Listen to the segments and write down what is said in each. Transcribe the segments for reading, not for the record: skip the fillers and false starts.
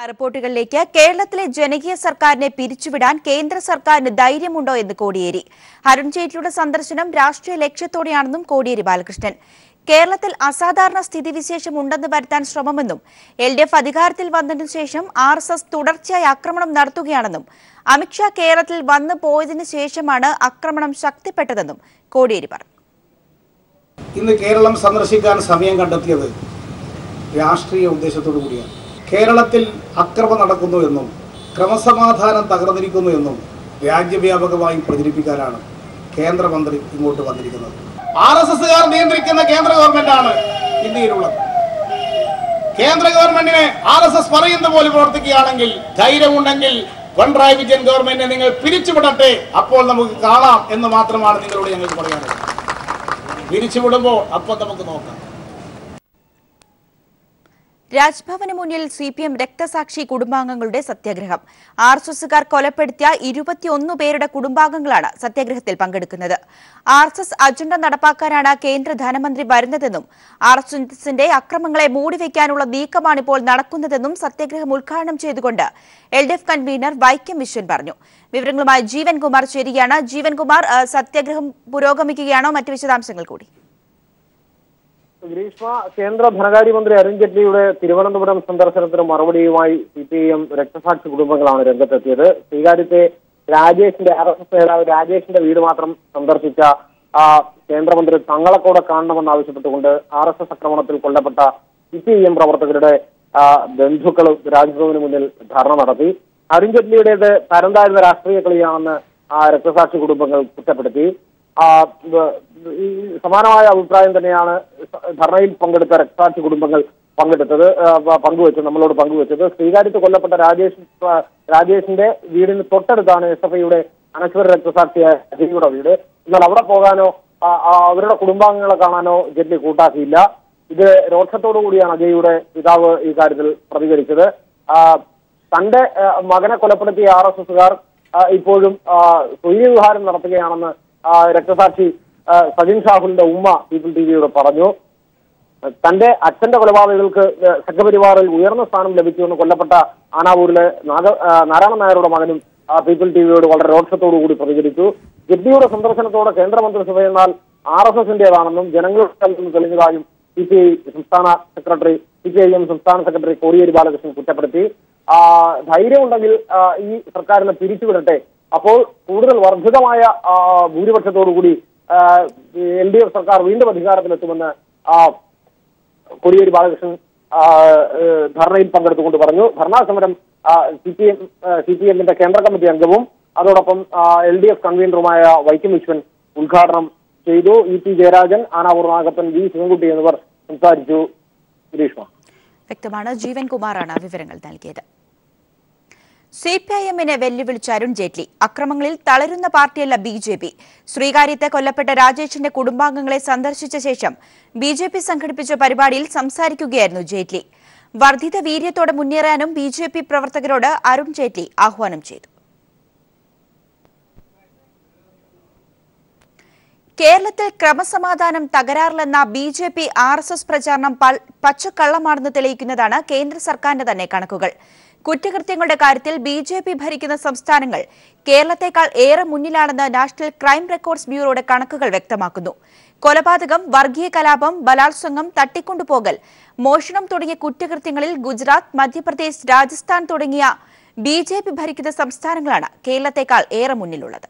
റിപ്പോർട്ടുകളിലേക്ക് കേരളത്തിലെ ജനകീയ സർക്കാരിനെ പിരിച്ചുവിടാൻ കേന്ദ്ര സർക്കാരിന് ധൈര്യമുണ്ടോ എന്ന് കോടിയേരി. അരുൺ ജെയ്റ്റ്ലിയുടെ സന്ദർശനം രാഷ്ട്രീയ ലക്ഷ്യത്തോടെയാണെന്നും കോടിയേരി ബാലകൃഷ്ണൻ. കേരളത്തിൽ അസാധാരണ സ്ഥിതിവിശേഷം ഉണ്ടെന്ന് വരുത്താൻ ശ്രമമെന്നും LDF അധികാരത്തിൽ വന്നതിനു ശേഷം RSS തുടർച്ചയായി ആക്രമണം നടത്തുകയാണെന്നും അമിത്ഷാ കേരളത്തിൽ വന്നു പോയതിനു ശേഷമാണ് ആക്രമണം ശക്തിപ്പെട്ടതെന്നും കോടിയേരി പറഞ്ഞു. ഇന്ന് കേരളം സന്ദർശിക്കാൻ സമയം കണ്ടെത്തിയത് രാഷ്ട്രീയ ഉദ്ദേശത്തോടു കൂടിയാണ്. കേരളത്തിൽ അക്രമം നടക്കുന്നു എന്നും ക്രമസമാധാനം തകർന്നിരിക്കുന്നു എന്നും രാജ്യവ്യാപകമായി പ്രചരിപ്പിക്കാനാണ് കേന്ദ്രമന്ത്രി ഇങ്ങോട്ട് വന്നിരിക്കുന്നത്. RSSകാർ നിയന്ത്രിക്കുന്ന കേന്ദ്ര ഗവൺമെന്റാണ് ഇന്ത്യയിലുള്ളത്. കേന്ദ്ര ഗവൺമെന്റിനെ RSS പറയുന്ന പോലെ പ്രവർത്തിക്കുകയാണെങ്കിൽ, ധൈര്യമുണ്ടെങ്കിൽ പിണറായി വിജയൻ ഗവൺമെന്റിനെ നിങ്ങൾ പിരിച്ചുവിടട്ടെ, അപ്പോൾ നമുക്ക് കാണാം എന്ന് മാത്രമാണ് നിങ്ങളോട് ഞങ്ങൾക്ക് പറയാനുള്ളത്. പിരിച്ചുവിടുമ്പോൾ അപ്പോൾ നമുക്ക് നോക്കാം. രാജ്ഭവന് മുന്നിൽ CPM രക്തസാക്ഷി കുടുംബാംഗങ്ങളുടെ സത്യാഗ്രഹം. RSSകാർ കൊലപ്പെടുത്തിയ 21 പേരുടെ കുടുംബാംഗങ്ങളാണ് സത്യാഗ്രഹത്തിൽ പങ്കെടുക്കുന്നത്. RSS അജണ്ട നടപ്പാക്കാനാണ് കേന്ദ്ര ധനമന്ത്രി വരുന്നതെന്നും RSSന്റെ അക്രമങ്ങളെ മൂടിവെക്കാനുള്ള നീക്കമാണിപ്പോൾ നടക്കുന്നതെന്നും സത്യാഗ്രഹം ഉദ്ഘാടനം ചെയ്തുകൊണ്ട് LDF കൺവീനർ വൈക്കം വിശ്വൻ പറഞ്ഞു. വിവരങ്ങളുമായി ജീവൻ കുമാർ ചേരുകയാണ്. ജീവൻ കുമാർ, സത്യാഗ്രഹം പുരോഗമിക്കുകയാണോ? മറ്റു വിശദാംശങ്ങൾ കൂടി. ഗ്രീഷ്മ, കേന്ദ്ര ധനകാര്യമന്ത്രി അരുൺ ജെയ്റ്റ്ലിയുടെ തിരുവനന്തപുരം സന്ദർശനത്തിന് മറുപടിയുമായി CPIM രക്തസാക്ഷി കുടുംബങ്ങളാണ് രംഗത്തെത്തിയത്. സ്വീകാര്യത്തെ രാജേഷിന്റെ RSS നേതാവ് രാജേഷിന്റെ വീട് മാത്രം സന്ദർശിച്ച കേന്ദ്രമന്ത്രി തങ്ങളെ കൂടെ കാണണമെന്നാവശ്യപ്പെട്ടുകൊണ്ട് RSS ആക്രമണത്തിൽ കൊല്ലപ്പെട്ട CPIM പ്രവർത്തകരുടെ ബന്ധുക്കൾ രാജ്ഭവന് മുന്നിൽ ധർണ നടത്തി. അരുൺ ജെയ്റ്റ്ലിയുടേത് തരംതാഴ്ന്ന രാഷ്ട്രീയ കളിയാണെന്ന് രക്തസാക്ഷി കുടുംബങ്ങൾ കുറ്റപ്പെടുത്തി. സമാനമായ അഭിപ്രായം തന്നെയാണ് ധർണയിൽ പങ്കെടുത്ത രക്തസാക്ഷി കുടുംബങ്ങൾ നമ്മളോട് പങ്കുവച്ചത്. ശ്രീകാര്യത്ത് കൊല്ലപ്പെട്ട രാജേഷിന്റെ വീടിന് തൊട്ടടുത്താണ് SFIയുടെ അനശ്വര രക്തസാക്ഷിയായ അജയ്യുടെ വീട്. എന്നാൽ അവിടെ പോകാനോ അവരുടെ കുടുംബാംഗങ്ങളെ കാണാനോ ജെയ്റ്റ്ലി കൂട്ടാക്കിയില്ല. ഇത് രോക്ഷത്തോടു കൂടിയാണ് അജയ്യുടെ പിതാവ് ഈ കാര്യത്തിൽ പ്രതികരിച്ചത്. തന്റെ മകനെ കൊലപ്പെടുത്തിയ RSSകാർ ഇപ്പോഴും സ്വൈര്യവിഹാരം നടത്തുകയാണെന്ന് രക്തസാക്ഷി സജിൻ ഷാഹുലിന്റെ ഉമ്മ പീപ്പിൾ TVയോട് പറഞ്ഞു. തന്റെ അച്ഛന്റെ കൊലപാതകങ്ങൾക്ക് സംഘപരിവാറിൽ ഉയർന്ന സ്ഥാനം ലഭിച്ചുവെന്ന് കൊല്ലപ്പെട്ട ആനാവൂരിലെ നാരായണൻ നായരുടെ മകനും പീപ്പിൾ TVയോട് വളരെ രോക്ഷത്തോടു കൂടി പ്രതികരിച്ചു. ജെയ്റ്റ്ലിയുടെ സന്ദർശനത്തോടെ കേന്ദ്രമന്ത്രിസഭയെന്നാൽ RSSന്റേതാണെന്നും ജനങ്ങളുടെ നിന്ന് തെളിഞ്ഞതായും CPIM സംസ്ഥാന സെക്രട്ടറി കോടിയേരി ബാലകൃഷ്ണൻ കുറ്റപ്പെടുത്തി. ധൈര്യമുണ്ടെങ്കിൽ ഈ സർക്കാരിനെ പിരിച്ചുവിടട്ടെ, അപ്പോൾ കൂടുതൽ വർദ്ധിതമായ ഭൂരിപക്ഷത്തോടുകൂടി LDF സർക്കാർ വീണ്ടും അധികാരത്തിലെത്തുമെന്ന് കോടിയേരി ബാലകൃഷ്ണൻ ധർണയിൽ പങ്കെടുത്തുകൊണ്ട് പറഞ്ഞു. ധർണാ സമരം CPIMന്റെ കേന്ദ്ര കമ്മിറ്റി അംഗവും അതോടൊപ്പം LDF കൺവീനറുമായ വൈക്കം വിശ്വൻ ഉദ്ഘാടനം ചെയ്തു. EP ജയരാജൻ, ആനാവൂർ നാഗപ്പൻ, V ശിവൻകുട്ടി എന്നിവർ സംസാരിച്ചു. ഗ്രീഷ്മ, വ്യക്തമാണ്. ജീവൻ കുമാറാണ് വിവരങ്ങൾ നൽകിയത്. CPIMനെ വെല്ലുവിളിച്ച അരുൺ ജെയ്റ്റ്ലി. അക്രമങ്ങളിൽ തളരുന്ന പാർട്ടിയല്ല BJP. ശ്രീകാര്യത്തെ കൊല്ലപ്പെട്ട രാജേഷിന്റെ കുടുംബാംഗങ്ങളെ സന്ദർശിച്ച ശേഷം BJP സംഘടിപ്പിച്ച പരിപാടിയിൽ സംസാരിക്കുകയായിരുന്നു ജെയ്റ്റ്ലി. വർദ്ധിത വീര്യത്തോടെ മുന്നേറാനും BJP പ്രവർത്തകരോട് അരുൺ ജെയ്റ്റ്ലി ആഹ്വാനം ചെയ്തു. കേരളത്തിൽ ക്രമസമാധാനം തകരാറിലെന്ന BJP RSS പ്രചാരണം പച്ചക്കള്ളമാണെന്ന് തെളിയിക്കുന്നതാണ് കേന്ദ്ര സർക്കാരിന്റെ തന്നെ കണക്കുകൾ. കുറ്റകൃത്യങ്ങളുടെ കാര്യത്തിൽ BJP ഭരിക്കുന്ന സംസ്ഥാനങ്ങൾ കേരളത്തെക്കാൾ ഏറെ മുന്നിലാണെന്ന് നാഷണൽ ക്രൈം റെക്കോർഡ്സ് ബ്യൂറോയുടെ കണക്കുകൾ വ്യക്തമാക്കുന്നു. കൊലപാതകം, വർഗീയ കലാപം, ബലാത്സംഗം, തട്ടിക്കൊണ്ടുപോകൽ, മോഷണം തുടങ്ങിയ കുറ്റകൃത്യങ്ങളിൽ ഗുജറാത്ത്, മധ്യപ്രദേശ്, രാജസ്ഥാൻ തുടങ്ങിയ BJP ഭരിക്കുന്ന സംസ്ഥാനങ്ങളാണ് കേരളത്തെക്കാൾ ഏറെ മുന്നിലുള്ളത്.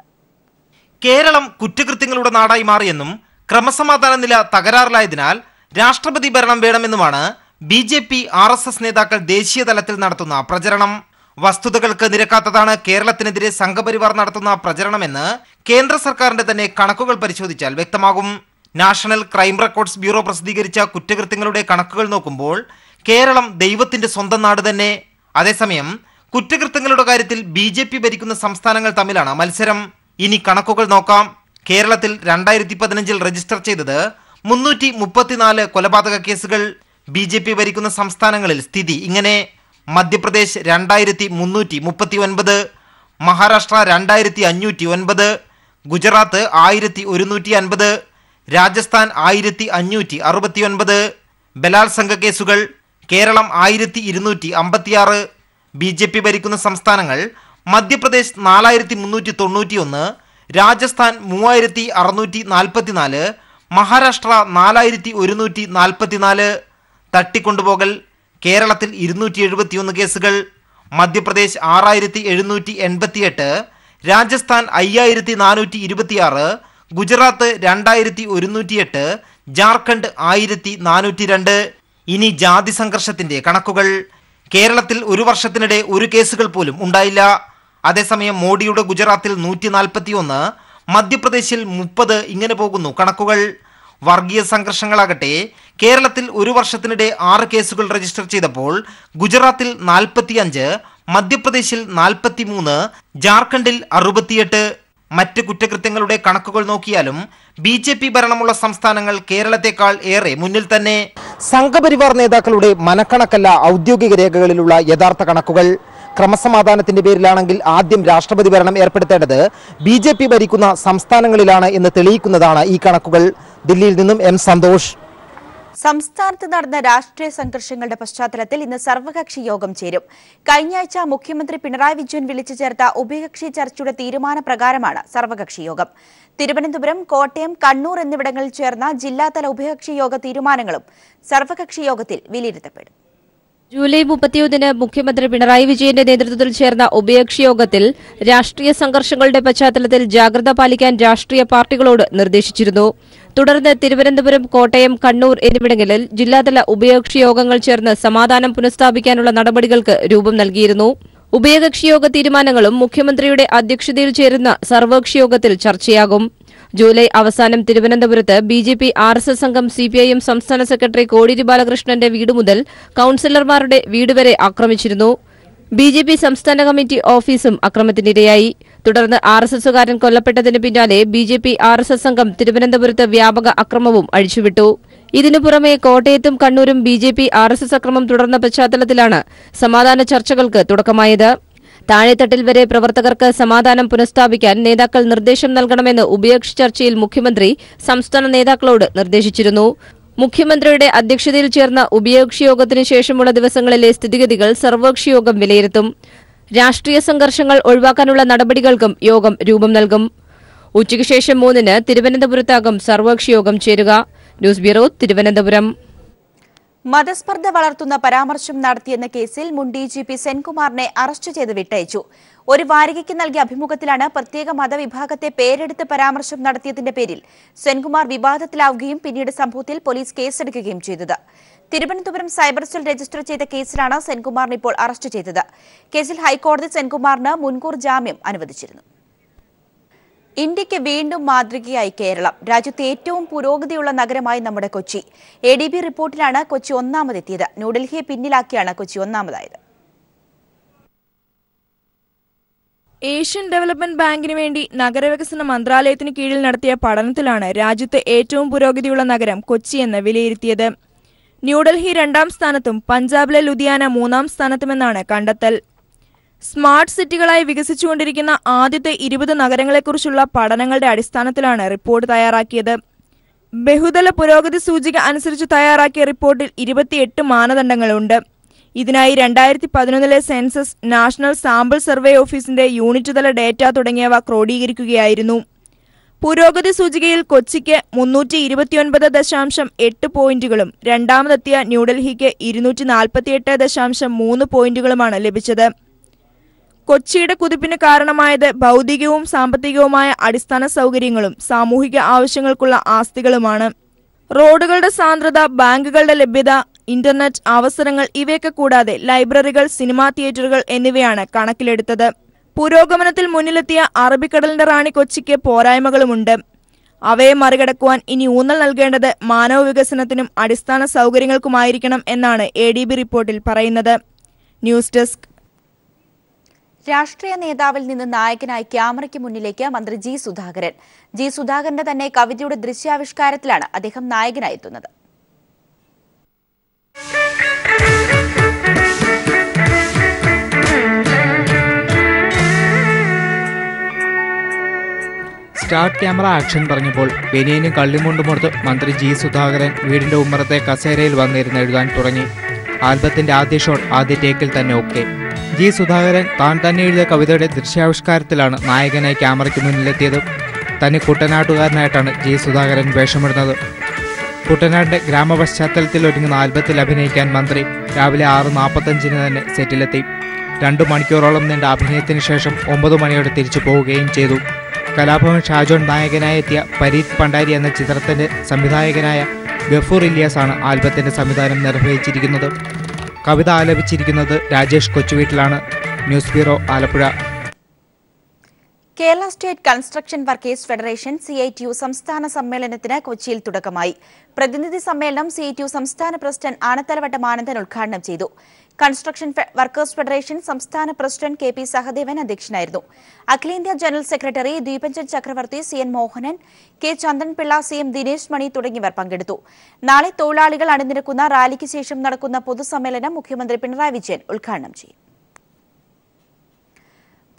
കേരളം കുറ്റകൃത്യങ്ങളുടെ നാടായി മാറിയെന്നും ക്രമസമാധാന നില തകരാറിലായതിനാൽ രാഷ്ട്രപതി ഭരണം വേണമെന്നുമാണ് BJP RSS നേതാക്കൾ ദേശീയ തലത്തിൽ നടത്തുന്ന പ്രചരണം. വസ്തുതകൾക്ക് നിരക്കാത്തതാണ് കേരളത്തിനെതിരെ സംഘപരിവാർ നടത്തുന്ന പ്രചരണമെന്ന് കേന്ദ്ര സർക്കാരിന്റെ തന്നെ കണക്കുകൾ പരിശോധിച്ചാൽ വ്യക്തമാകും. നാഷണൽ ക്രൈം റെക്കോർഡ്സ് ബ്യൂറോ പ്രസിദ്ധീകരിച്ച കുറ്റകൃത്യങ്ങളുടെ കണക്കുകൾ നോക്കുമ്പോൾ കേരളം ദൈവത്തിന്റെ സ്വന്തം നാട് തന്നെ. അതേസമയം കുറ്റകൃത്യങ്ങളുടെ കാര്യത്തിൽ BJP ഭരിക്കുന്ന സംസ്ഥാനങ്ങൾ തമ്മിലാണ് മത്സരം. ഇനി കണക്കുകൾ നോക്കാം. കേരളത്തിൽ 2015 രജിസ്റ്റർ ചെയ്തത് 334 കൊലപാതക കേസുകൾ. BJP ഭരിക്കുന്ന സംസ്ഥാനങ്ങളിൽ സ്ഥിതി ഇങ്ങനെ: മധ്യപ്രദേശ് 2339, മഹാരാഷ്ട്ര 2509, ഗുജറാത്ത് 1150, രാജസ്ഥാൻ 1569. ബലാത്സംഗ കേസുകൾ കേരളം 1256, BJP ഭരിക്കുന്ന സംസ്ഥാനങ്ങൾ മധ്യപ്രദേശ് 4391, രാജസ്ഥാൻ 3644, മഹാരാഷ്ട്ര 4144. തട്ടിക്കൊണ്ടുപോകൽ കേരളത്തിൽ 271 കേസുകൾ, മധ്യപ്രദേശ് 6788, രാജസ്ഥാൻ 5426, ഗുജറാത്ത് 2108, ജാർഖണ്ഡ് 1402. ഇനി ജാതി സംഘർഷത്തിന്റെ കണക്കുകൾ. കേരളത്തിൽ ഒരു വർഷത്തിനിടെ ഒരു കേസുകൾ പോലും ഉണ്ടായില്ല. അതേസമയം മോഡിയുടെ ഗുജറാത്തിൽ 141, മധ്യപ്രദേശിൽ 30. ഇങ്ങനെ പോകുന്നു കണക്കുകൾ. വർഗീയ സംഘർഷങ്ങളാകട്ടെ കേരളത്തിൽ ഒരു വർഷത്തിനിടെ 6 കേസുകൾ രജിസ്റ്റർ ചെയ്തപ്പോൾ ഗുജറാത്തിൽ 45, മധ്യപ്രദേശിൽ 43, ജാർഖണ്ഡിൽ 68. മറ്റ് കുറ്റകൃത്യങ്ങളുടെ കണക്കുകൾ നോക്കിയാലും BJP ഭരണമുള്ള സംസ്ഥാനങ്ങൾ കേരളത്തെക്കാൾ ഏറെ മുന്നിൽ തന്നെ. സംഘപരിവാർ നേതാക്കളുടെ മനക്കണക്കല്ല ഔദ്യോഗിക രേഖകളിലുള്ള യഥാർത്ഥ കണക്കുകൾ. ക്രമസമാധാനത്തിന്റെ പേരിലാണെങ്കിൽ ആദ്യം രാഷ്ട്രപതി ഭരണം ഏർപ്പെടുത്തേണ്ടത് BJP ഭരിക്കുന്ന സംസ്ഥാനങ്ങളിലാണ് എന്ന് തെളിയിക്കുന്നതാണ് ഈ കണക്കുകൾ. ദില്ലിയിൽ നിന്നും M. സന്തോഷ്. സംസ്ഥാനത്ത് നടന്ന രാഷ്ട്രീയ സംഘർഷങ്ങളുടെ പശ്ചാത്തലത്തിൽ ഇന്ന് സർവകക്ഷി യോഗം ചേരും. കഴിഞ്ഞയാഴ്ച മുഖ്യമന്ത്രി പിണറായി വിജയൻ വിളിച്ചു ചേർത്ത ഉഭയകക്ഷി ചർച്ചയുടെ തീരുമാനപ്രകാരമാണ് സർവകക്ഷി യോഗം. തിരുവനന്തപുരം, കോട്ടയം, കണ്ണൂർ എന്നിവിടങ്ങളിൽ ചേർന്ന ജില്ലാതല ഉഭയകക്ഷി യോഗ തീരുമാനങ്ങളും സർവകക്ഷി യോഗത്തിൽ വിലയിരുത്തപ്പെടും. ജൂലൈ 31 മുഖ്യമന്ത്രി പിണറായി വിജയന്റെ നേതൃത്വത്തിൽ ചേർന്ന ഉഭയകക്ഷി യോഗത്തിൽ രാഷ്ട്രീയ സംഘർഷങ്ങളുടെ പശ്ചാത്തലത്തിൽ ജാഗ്രത പാലിക്കാൻ രാഷ്ട്രീയ പാർട്ടികളോട് നിർദ്ദേശിച്ചിരുന്നു. തുടർന്ന് തിരുവനന്തപുരം, കോട്ടയം, കണ്ണൂർ എന്നിവിടങ്ങളിൽ ജില്ലാതല ഉഭയകക്ഷി യോഗങ്ങൾ ചേർന്ന് സമാധാനം പുനഃസ്ഥാപിക്കാനുള്ള നടപടികൾക്ക് രൂപം നൽകിയിരുന്നു. ഉഭയകക്ഷി യോഗ തീരുമാനങ്ങളും മുഖ്യമന്ത്രിയുടെ അധ്യക്ഷതയിൽ ചേരുന്ന സർവകക്ഷി യോഗത്തിൽ ചർച്ചയാകും. ജൂലൈ അവസാനം തിരുവനന്തപുരത്ത് BJP RSS സംഘം CPIM സംസ്ഥാന സെക്രട്ടറി കോടിയേരി ബാലകൃഷ്ണന്റെ വീട് മുതൽ കൌൺസിലർമാരുടെ വീട് വരെ ആക്രമിച്ചിരുന്നു. BJP സംസ്ഥാന കമ്മിറ്റി ഓഫീസും അക്രമത്തിനിരയായി. തുടർന്ന് RSSകാരൻ കൊല്ലപ്പെട്ടതിന് പിന്നാലെ BJP RSS സംഘം തിരുവനന്തപുരത്ത് വ്യാപക അക്രമവും അഴിച്ചുവിട്ടു. ഇതിനു പുറമെ കോട്ടയത്തും കണ്ണൂരും BJP RSS അക്രമം തുടർന്ന പശ്ചാത്തലത്തിലാണ് സമാധാന ചർച്ചകൾക്ക് തുടക്കമായത്. താഴെത്തട്ടിൽ വരെ പ്രവർത്തകർക്ക് സമാധാനം പുനഃസ്ഥാപിക്കാൻ നേതാക്കൾ നിർദ്ദേശം നൽകണമെന്ന് ഉഭയകക്ഷി ചർച്ചയിൽ മുഖ്യമന്ത്രി സംസ്ഥാന നേതാക്കളോട് നിർദ്ദേശിച്ചിരുന്നു. മുഖ്യമന്ത്രിയുടെ അധ്യക്ഷതയിൽ ചേർന്ന ഉഭയകക്ഷി യോഗത്തിനു ശേഷമുള്ള ദിവസങ്ങളിലെ സ്ഥിതിഗതികൾ സർവകക്ഷി യോഗം വിലയിരുത്തും. രാഷ്ട്രീയ സംഘർഷങ്ങൾ ഒഴിവാക്കാനുള്ള നടപടികൾക്കും യോഗം രൂപം നൽകും. ഉച്ചയ്ക്ക് ശേഷം 3-ന് തിരുവനന്തപുരത്താകും സർവകക്ഷി യോഗം ചേരുക. News bureau, Thiruvananthapuram. മതസ്പർദ്ധ വളർത്തുന്ന പരാമർശം നടത്തിയെന്ന കേസിൽ മുൻ DGP സെൻകുമാറിനെ അറസ്റ്റ് ചെയ്ത് വിട്ടയച്ചു. ഒരു വാരികയ്ക്ക് നൽകിയ അഭിമുഖത്തിലാണ് പ്രത്യേക മതവിഭാഗത്തെ പേരെടുത്ത് പരാമർശം നടത്തിയതിന്റെ പേരിൽ സെൻകുമാർ വിവാദത്തിലാവുകയും പിന്നീട് സംഭവത്തിൽ പോലീസ് കേസെടുക്കുകയും ചെയ്തത്. തിരുവനന്തപുരം സൈബർ സെൽ രജിസ്റ്റർ ചെയ്ത കേസിലാണ് സെൻകുമാറിനെ ഇപ്പോൾ അറസ്റ്റ് ചെയ്തത്. കേസിൽ ഹൈക്കോടതി സെൻകുമാറിന് മുൻകൂർ ജാമ്യം അനുവദിച്ചിരുന്നു. ഇന്ത്യയ്ക്ക് വീണ്ടും മാതൃകയായി കേരളം. രാജ്യത്തെ ഏറ്റവും പുരോഗതിയുള്ള നഗരമായി നമ്മുടെ കൊച്ചി. ADB റിപ്പോർട്ടിലാണ് കൊച്ചി ഒന്നാമതെത്തിയത്. ന്യൂഡൽഹിയെ പിന്നിലാക്കിയാണ് കൊച്ചി ഒന്നാമതായത്. ഏഷ്യൻ ഡെവലപ്മെന്റ് ബാങ്കിന് വേണ്ടി നഗരവികസന മന്ത്രാലയത്തിന് കീഴിൽ നടത്തിയ പഠനത്തിലാണ് രാജ്യത്തെ ഏറ്റവും പുരോഗതിയുള്ള നഗരം കൊച്ചിയെന്ന് വിലയിരുത്തിയത്. ന്യൂഡൽഹി 2ാം സ്ഥാനത്തും പഞ്ചാബിലെ ലുധിയാന 3ാം സ്ഥാനത്തുമെന്നാണ് കണ്ടെത്തൽ. സ്മാർട്ട് സിറ്റികളായി വികസിച്ചുകൊണ്ടിരിക്കുന്ന ആദ്യത്തെ 20 നഗരങ്ങളെക്കുറിച്ചുള്ള പഠനങ്ങളുടെ അടിസ്ഥാനത്തിലാണ് റിപ്പോർട്ട് തയ്യാറാക്കിയത്. ബഹുതല പുരോഗതി സൂചിക അനുസരിച്ച് തയ്യാറാക്കിയ റിപ്പോർട്ടിൽ 28 മാനദണ്ഡങ്ങളുണ്ട്. ഇതിനായി 2011 സെൻസസ്, നാഷണൽ സാമ്പിൾ സർവേ ഓഫീസിന്റെ യൂണിറ്റ് തല ഡേറ്റ തുടങ്ങിയവ ക്രോഡീകരിക്കുകയായിരുന്നു. പുരോഗതി സൂചികയിൽ കൊച്ചിക്ക് 329.8 പോയിന്റുകളും രണ്ടാമതെത്തിയ ന്യൂഡൽഹിക്ക് 248.3 പോയിന്റുകളുമാണ് ലഭിച്ചത്. കൊച്ചിയുടെ കുതിപ്പിന് കാരണമായത് ഭൗതികവും സാമ്പത്തികവുമായ അടിസ്ഥാന സൗകര്യങ്ങളും സാമൂഹിക ആവശ്യങ്ങൾക്കുള്ള ആസ്തികളുമാണ്. റോഡുകളുടെ സാന്ദ്രത, ബാങ്കുകളുടെ ലഭ്യത, ഇന്റർനെറ്റ് അവസരങ്ങൾ ഇവയൊക്കെ കൂടാതെ ലൈബ്രറികൾ, സിനിമാ തിയേറ്ററുകൾ എന്നിവയാണ് കണക്കിലെടുത്തത്. പുരോഗമനത്തിൽ മുന്നിലെത്തിയ അറബിക്കടലിന്റെ റാണി കൊച്ചിക്ക് പോരായ്മകളുമുണ്ട്. അവയെ മറികടക്കുവാൻ ഇനി ഊന്നൽ നൽകേണ്ടത് മാനവ വികസനത്തിനും അടിസ്ഥാന സൗകര്യങ്ങൾക്കുമായിരിക്കണം എന്നാണ് ADB റിപ്പോർട്ടിൽ പറയുന്നത്. News desk. രാഷ്ട്രീയ നേതാവിൽ നിന്ന് നായകനായി ക്യാമറയ്ക്ക് മുന്നിലേക്ക് മന്ത്രി G. സുധാകരൻ. G. സുധാകരന്റെ തന്നെ കവിതയുടെ ദൃശ്യാവിഷ്കാരത്തിലാണ് അദ്ദേഹം നായകനായെത്തുന്നത്. സ്റ്റാർട്ട് ക്യാമറ ആക്ഷൻ പറഞ്ഞപ്പോൾ ബനിയനും കള്ളിമുണ്ടുമോർത്ത് മന്ത്രി G. സുധാകരൻ വീടിന്റെ ഉമ്മറത്തെ കസേരയിൽ വന്നിരുന്ന് എഴുതാൻ തുടങ്ങി. ആൽബത്തിന്റെ ആദ്യ ഷോട്ട് ആദ്യ ടേക്കിൽ തന്നെ ഓക്കെ. ജി സുധാകരൻ താൻ തന്നെ എഴുതിയ കവിതയുടെ ദൃശ്യാവിഷ്കാരത്തിലാണ് നായകനായി ക്യാമറയ്ക്ക് മുന്നിലെത്തിയത്. തനി കുട്ടനാട്ടുകാരനായിട്ടാണ് ജി സുധാകരൻ വേഷമിടുന്നത്. കുട്ടനാടിന്റെ ഗ്രാമപശ്ചാത്തലത്തിൽ ഒരുങ്ങുന്ന ആൽബത്തിൽ അഭിനയിക്കാൻ മന്ത്രി രാവിലെ 6:45 തന്നെ സെറ്റിലെത്തി. 2 മണിക്കൂറോളം നീണ്ട അഭിനയത്തിന് ശേഷം 9 മണിയോടെ തിരിച്ചു പോവുകയും ചെയ്തു. കലാഭവൻ ഷാജോൺ നായകനായി എത്തിയ പരീത് പണ്ടാരി എന്ന ചിത്രത്തിന്റെ സംവിധായകനായ ഗഫൂർ ഇല്യാസാണ് ആൽബത്തിന്റെ സംവിധാനം നിർവഹിച്ചിരിക്കുന്നത്. കവിത ആലപിച്ചിരിക്കുന്നത് രാജേഷ് കൊച്ചുവീട്ടിലാണ്. News bureau, Alappuzha. Kerala state construction workers federation CITU സംസ്ഥാന സമ്മേളനത്തിന് കൊച്ചിയിൽ തുടക്കമായി. പ്രതിനിധി സമ്മേളനം CITU സംസ്ഥാന പ്രസിഡന്റ് ആനത്തലവട്ടം ആനന്ദൻ ഉദ്ഘാടനം ചെയ്തു. കൺസ്ട്രക്ഷൻ വർക്കേഴ്സ് ഫെഡറേഷൻ സംസ്ഥാന പ്രസിഡന്റ് KP സഹദേവൻ അധ്യക്ഷനായിരുന്നു. അഖിലേന്ത്യാ ജനറൽ സെക്രട്ടറി ദീപഞ്ചൻ ചക്രവർത്തി, CN Mohanan, K Chandran Pillai, CM Dinesh മണി തുടങ്ങിയവർ പങ്കെടുത്തു. നാളെ തൊഴിലാളികൾ അണിനിരക്കുന്ന റാലിക്ക് ശേഷം നടക്കുന്ന പൊതുസമ്മേളനം മുഖ്യമന്ത്രി പിണറായി വിജയൻ ഉദ്ഘാടനം ചെയ്യും.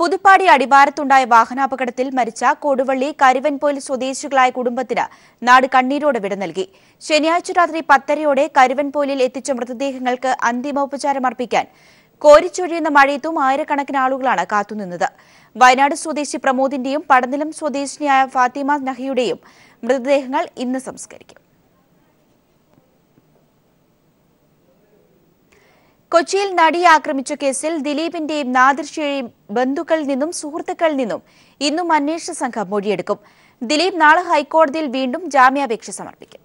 പുതുപ്പാടി അടിവാരത്തുണ്ടായ വാഹനാപകടത്തിൽ മരിച്ച കൊടുവള്ളി കരുവൻപോയിൽ സ്വദേശികളായ കുടുംബത്തിന് നാട് കണ്ണീരോടെ വിട നൽകി. ശനിയാഴ്ച രാത്രി 10:30 കരുവൻപോയിലിൽ എത്തിച്ച മൃതദേഹങ്ങൾക്ക് അന്തിമോപചാരം അർപ്പിക്കാൻ കോരിച്ചൊഴിയുന്ന മഴയത്തും ആയിരക്കണക്കിന് ആളുകളാണ് കാത്തുനിന്നത്. വയനാട് സ്വദേശി പ്രമോദിന്റെയും പടനിലം സ്വദേശിനിയായ ഫാത്തിമ നഹിയുടെയും മൃതദേഹങ്ങൾ ഇന്ന് സംസ്കരിക്കും. കൊച്ചിയിൽ നടിയെ ആക്രമിച്ച കേസിൽ ദിലീപിന്റെയും നാദിർഷയുടെയും ബന്ധുക്കളിൽ നിന്നും സുഹൃത്തുക്കളിൽ നിന്നും ഇന്നും അന്വേഷണ സംഘം മൊഴിയെടുക്കും. ദിലീപ് നാളെ ഹൈക്കോടതിയിൽ വീണ്ടും ജാമ്യാപേക്ഷ സമർപ്പിക്കും.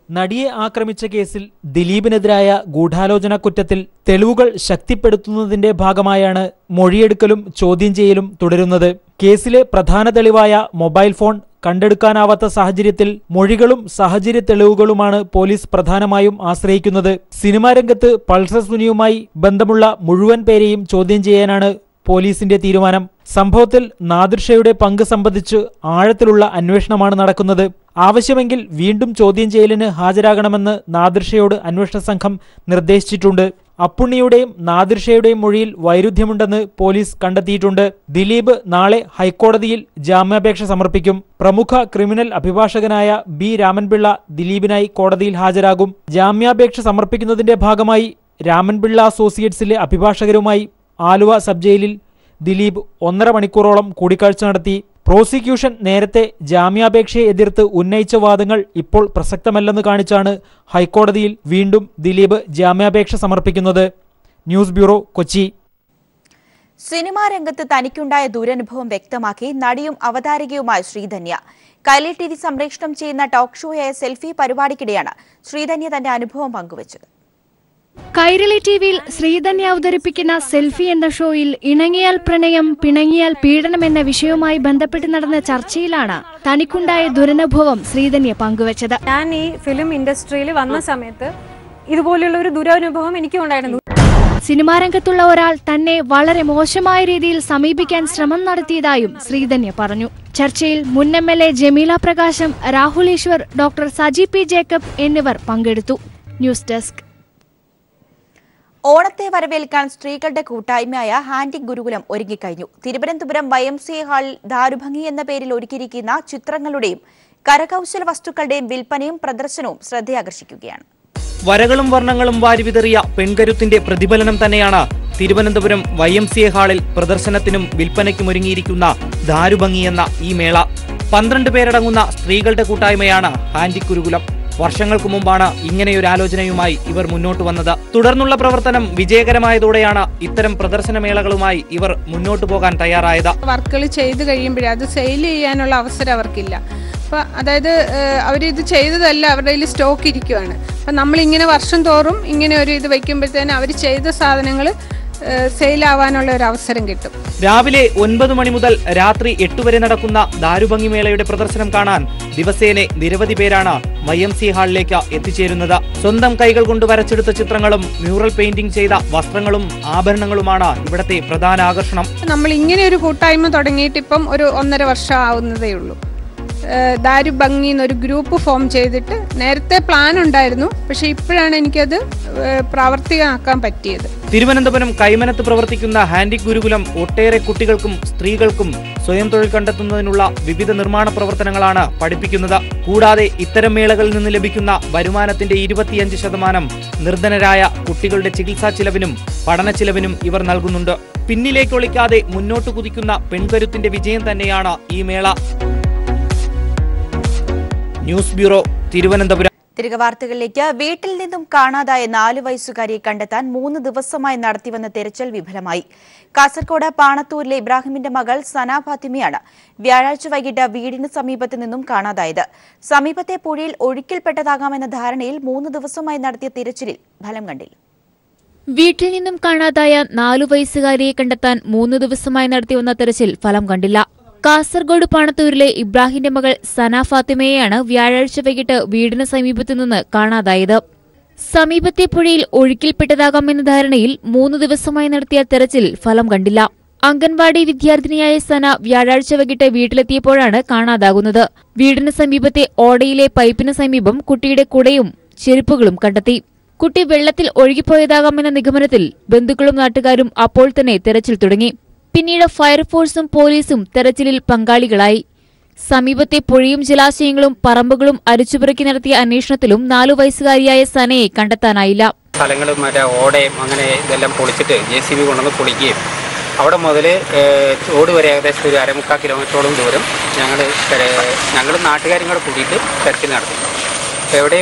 നടിയെ ആക്രമിച്ച കേസിൽ ദിലീപിനെതിരായ ഗൂഢാലോചന കുറ്റത്തിൽ തെളിവുകൾ ശക്തിപ്പെടുത്തുന്നതിന്റെ ഭാഗമായാണ് മൊഴിയെടുക്കലും ചോദ്യം ചെയ്യലും തുടരുന്നത്. കേസിലെ പ്രധാന തെളിവായ മൊബൈൽ ഫോൺ കണ്ടെടുക്കാനാവാത്ത സാഹചര്യത്തിൽ മൊഴികളും സാഹചര്യ തെളിവുകളുമാണ് പോലീസ് പ്രധാനമായും ആശ്രയിക്കുന്നത്. സിനിമാ രംഗത്ത് പൾസർ സുനിയുമായി ബന്ധമുള്ള മുഴുവൻ പേരെയും ചോദ്യം ചെയ്യാനാണ് പോലീസിന്റെ തീരുമാനം. സംഭവത്തിൽ നാദിർഷയുടെ പങ്ക് സംബന്ധിച്ച് ആഴത്തിലുള്ള അന്വേഷണമാണ് നടക്കുന്നത്. ആവശ്യമെങ്കിൽ വീണ്ടും ചോദ്യം ചെയ്യലിന് ഹാജരാകണമെന്ന് നാദിർഷയോട് അന്വേഷണ സംഘം നിർദ്ദേശിച്ചിട്ടുണ്ട്. അപ്പുണ്ണിയുടെയും നാദിർഷയുടെയും മൊഴിയിൽ വൈരുദ്ധ്യമുണ്ടെന്ന് പോലീസ് കണ്ടെത്തിയിട്ടുണ്ട്. ദിലീപ് നാളെ ഹൈക്കോടതിയിൽ ജാമ്യാപേക്ഷ സമർപ്പിക്കും. പ്രമുഖ ക്രിമിനൽ അഭിഭാഷകനായ B രാമൻപിള്ള ദിലീപിനായി കോടതിയിൽ ഹാജരാകും. ജാമ്യാപേക്ഷ സമർപ്പിക്കുന്നതിന്റെ ഭാഗമായി രാമൻപിള്ള അസോസിയേറ്റ്സിലെ അഭിഭാഷകരുമായി ആലുവ സബ് ജയിലിൽ ദിലീപ് 1.5 മണിക്കൂറോളം കൂടിക്കാഴ്ച നടത്തി. പ്രോസിക്യൂഷൻ നേരത്തെ ജാമ്യാപേക്ഷയെ എതിർത്ത് ഉന്നയിച്ച വാദങ്ങൾ ഇപ്പോൾ പ്രസക്തമല്ലെന്ന് കാണിച്ചാണ് ഹൈക്കോടതിയിൽ വീണ്ടും ദിലീപ് ജാമ്യാപേക്ഷ സമർപ്പിക്കുന്നത്. News bureau, Kochi. സിനിമാ രംഗത്ത് തനിക്കുണ്ടായ ദുരനുഭവം വ്യക്തമാക്കി നടിയും അവതാരകയുമായ ശ്രീധന്യ. കൈലി TV സംപ്രേഷണം ചെയ്യുന്ന ടോക്ക് ഷോയായ സെൽഫി പരിപാടിക്കിടെയാണ് ശ്രീധന്യ തന്റെ അനുഭവം പങ്കുവച്ചത്. കൈരളി ടിവിയിൽ ശ്രീധന്യ അവതരിപ്പിക്കുന്ന സെൽഫി എന്ന ഷോയിൽ ഇണങ്ങിയാൽ പ്രണയം, പിണങ്ങിയാൽ പീഡനം എന്ന വിഷയവുമായി ബന്ധപ്പെട്ട് നടന്ന ചർച്ചയിലാണ് തനിക്കുണ്ടായ ദുരനുഭവം ശ്രീധന്യ പങ്കുവച്ചത്. ഞാൻ ഈ ഫിലിം ഇൻഡസ്ട്രിയിൽ വന്ന സമയത്ത് ഇതുപോലെയുള്ള ഒരു ദുരനുഭവം എനിക്കും ഉണ്ടായിരുന്നു. സിനിമാ രംഗത്തുള്ള ഒരാൾ തന്നെ വളരെ മോശമായ രീതിയിൽ സമീപിക്കാൻ ശ്രമം നടത്തിയതായും ശ്രീധന്യ പറഞ്ഞു. ചർച്ചയിൽ മുൻ MLA Jameela Prakasam, Rahul Easwar, doctor Saji P Jacob എന്നിവർ പങ്കെടുത്തു. News desk. ഓണത്തെ വരവേൽക്കാൻ സ്ത്രീകളുടെ കൂട്ടായ്മയായ ഹാൻഡിക് ഗുരുകുലം ഒരുങ്ങിക്കഴിഞ്ഞു. തിരുവനന്തപുരം YMCA ഹാളിൽ ദാരുഭംഗി എന്ന പേരിൽ ഒരുക്കിയിരിക്കുന്ന ചിത്രങ്ങളുടെയും കരകൗശല വസ്തുക്കളുടെയും വിൽപ്പനയും പ്രദർശനവും ശ്രദ്ധയാകർഷിക്കുകയാണ്. വരകളും വർണ്ണങ്ങളും വാരിവിതറിയ പെൺകരുത്തിന്റെ പ്രതിഫലനം തന്നെയാണ് തിരുവനന്തപുരം YMCA ഹാളിൽ പ്രദർശനത്തിനും വിൽപ്പനയ്ക്കും ഒരുങ്ങിയിരിക്കുന്ന ദാരുഭംഗി എന്ന ഈ മേള. 12 പേരടങ്ങുന്ന സ്ത്രീകളുടെ കൂട്ടായ്മയാണ് ഹാൻഡിക് ഗുരുകുലം. വർഷങ്ങൾക്ക് മുമ്പാണ് ഇങ്ങനെയൊരു ആലോചനയുമായി ഇവർ മുന്നോട്ട് വന്നത്. തുടർന്നുള്ള പ്രവർത്തനം വിജയകരമായതോടെയാണ് ഇത്തരം പ്രദർശന മേളകളുമായി ഇവർ മുന്നോട്ട് പോകാൻ തയ്യാറായത്. വർക്കുകൾ ചെയ്ത് കഴിയുമ്പോഴേ അത് സെയിൽ ചെയ്യാനുള്ള അവസരം അവർക്കില്ല. അപ്പം അതായത് അവരിത് ചെയ്തതല്ല, അവരുടെ കയ്യിൽ സ്റ്റോക്ക് ഇരിക്കുകയാണ്. അപ്പം നമ്മളിങ്ങനെ വർഷം തോറും ഇങ്ങനെ ഒരു ഇത് വയ്ക്കുമ്പോഴത്തേനും അവർ ചെയ്ത സാധനങ്ങൾ സെയിലാവാനുള്ള ഒരു അവസരം കിട്ടും. രാവിലെ 9 മണി മുതൽ രാത്രി 8 വരെ നടക്കുന്ന ദാരുഭംഗി മേളയുടെ പ്രദർശനം കാണാൻ ദിവസേന നിരവധി പേരാണ് YMCA ഹാളിലേക്ക് എത്തിച്ചേരുന്നത്. സ്വന്തം കൈകൾ കൊണ്ട് വരച്ചെടുത്ത ചിത്രങ്ങളും മ്യൂറൽ പെയിന്റിംഗ് ചെയ്ത വസ്ത്രങ്ങളും ആഭരണങ്ങളുമാണ് ഇവിടത്തെ പ്രധാന ആകർഷണം. നമ്മൾ ഇങ്ങനെ ഒരു കൂട്ടായ്മ തുടങ്ങിയിട്ട് ഇപ്പം ഒരു 1.5 വർഷം ആവുന്നതേ ഉള്ളൂ. ദാരുഭംഗി എന്നൊരു ഗ്രൂപ്പ് ഫോം ചെയ്തിട്ട് നേരത്തെ പ്ലാൻ ഉണ്ടായിരുന്നു, പക്ഷെ ഇപ്പോഴാണ് എനിക്കത് പ്രാവർത്തികമാക്കാൻ പറ്റിയത്. തിരുവനന്തപുരം കൈമനത്ത് പ്രവർത്തിക്കുന്ന ഹാൻഡിക് ഗുരുകുലം ഒട്ടേറെ കുട്ടികൾക്കും സ്ത്രീകൾക്കും സ്വയം തൊഴിൽ കണ്ടെത്തുന്നതിനുള്ള വിവിധ നിർമ്മാണ പ്രവർത്തനങ്ങളാണ് പഠിപ്പിക്കുന്നത്. കൂടാതെ ഇത്തരം മേളകളിൽ നിന്ന് ലഭിക്കുന്ന വരുമാനത്തിന്റെ 25% നിർധനരായ കുട്ടികളുടെ ചികിത്സാ ചിലവിനും പഠന ചിലവിനും ഇവർ നൽകുന്നുണ്ട്. പിന്നിലേക്കൊളിക്കാതെ മുന്നോട്ട് കുതിക്കുന്ന പെൺകരുത്തിന്റെ വിജയം തന്നെയാണ് ഈ മേള. News bureau, Thiruvananthapuram. തിരികെ വാർത്തകളിലേക്ക്. വീട്ടിൽ നിന്നും കാണാതായ 4 വയസ്സുകാരിയെ കണ്ടെത്താൻ 3 ദിവസമായി നടത്തിവന്ന തെരച്ചിൽ വിഫലമായി. കാസർകോട് പാണത്തൂരിലെ ഇബ്രാഹിമിന്റെ മകൾ സന ഫാത്തിമയാണ് വ്യാഴാഴ്ച വൈകിട്ട് വീടിന് സമീപത്ത് നിന്നും കാണാതായത്. സമീപത്തെ പുഴയിൽ ഒഴുക്കിൽപ്പെട്ടതാകാമെന്ന ധാരണയിൽ 3 ദിവസമായി നടത്തിയ തിരച്ചിലിൽ ഫലം കണ്ടില്ല. വീട്ടിൽ നിന്നും കാണാതായ 4 വയസ്സുകാരിയെ കണ്ടെത്താൻ 3 ദിവസമായി നടത്തിവന്ന തെരച്ചിൽ ഫലം കണ്ടില്ല. കാസർഗോഡ് പാണത്തൂരിലെ ഇബ്രാഹിമിന്റെ മകൾ സന ഫാത്തിമയെയാണ് വ്യാഴാഴ്ച വൈകിട്ട് വീടിന് സമീപത്തു നിന്ന് കാണാതായത്. സമീപത്തെ പുഴയിൽ ഒഴുക്കിൽപ്പെട്ടതാകാമെന്ന ധാരണയിൽ 3 ദിവസമായി നടത്തിയ തെരച്ചിൽ ഫലം കണ്ടില്ല. അംഗൻവാടി വിദ്യാർത്ഥിനിയായ സന വ്യാഴാഴ്ച വൈകിട്ട് വീട്ടിലെത്തിയപ്പോഴാണ് കാണാതാകുന്നത്. വീടിന് സമീപത്തെ ഓടയിലെ പൈപ്പിന് സമീപം കുട്ടിയുടെ കുടയും ചെരുപ്പുകളും കണ്ടെത്തി. കുട്ടി വെള്ളത്തിൽ ഒഴുകിപ്പോയതാകാമെന്ന നിഗമനത്തിൽ ബന്ധുക്കളും നാട്ടുകാരും അപ്പോൾ തന്നെ തെരച്ചിൽ തുടങ്ങി. പിന്നീട് ഫയർഫോഴ്സും പോലീസും തെരച്ചിലിൽ പങ്കാളികളായി. സമീപത്തെ പുഴയും ജലാശയങ്ങളും പറമ്പുകളും അരിച്ചുപെറുക്കി നടത്തിയ അന്വേഷണത്തിലും 4 വയസ്സുകാരിയായ സനയെ കണ്ടെത്താനായില്ല. സ്ഥലങ്ങളും മറ്റേ ഓടയും അങ്ങനെ ഇതെല്ലാം പൊളിച്ചിട്ട് JCB കൊണ്ടുവന്ന് പൊളിക്കുകയും അവിടെ മുതൽ തോട് വരെ ഏകദേശം ഒരു 1.25 കിലോമീറ്ററോളം ദൂരം ഞങ്ങൾ നാട്ടുകാരും കൂടെ കൂടിയിട്ട് തെരച്ചിൽ നടത്തി. എവിടെ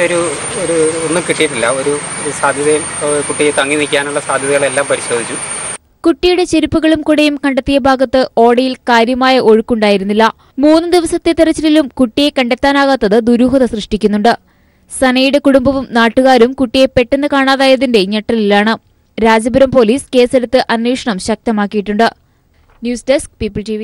ഒന്നും കിട്ടിയിട്ടില്ല. ഒരു സാധ്യതയും കുട്ടിയെ തങ്ങി നിൽക്കാനുള്ള സാധ്യതകളെല്ലാം പരിശോധിച്ചു. കുട്ടിയുടെ ചെരുപ്പുകളും കുടയും കണ്ടെത്തിയ ഭാഗത്ത് ഓടയിൽ കാര്യമായ ഒഴുക്കുണ്ടായിരുന്നില്ല. 3 ദിവസത്തെ തെരച്ചിലിലും കുട്ടിയെ കണ്ടെത്താനാകാത്തത് ദുരൂഹത സൃഷ്ടിക്കുന്നുണ്ട്. സനയുടെ കുടുംബവും നാട്ടുകാരും കുട്ടിയെ പെട്ടെന്ന് കാണാതായതിന്റെ ഞെട്ടലിലാണ്. രാജപുരം പോലീസ് കേസെടുത്ത് അന്വേഷണം ശക്തമാക്കിയിട്ടുണ്ട്. News desk, people TV.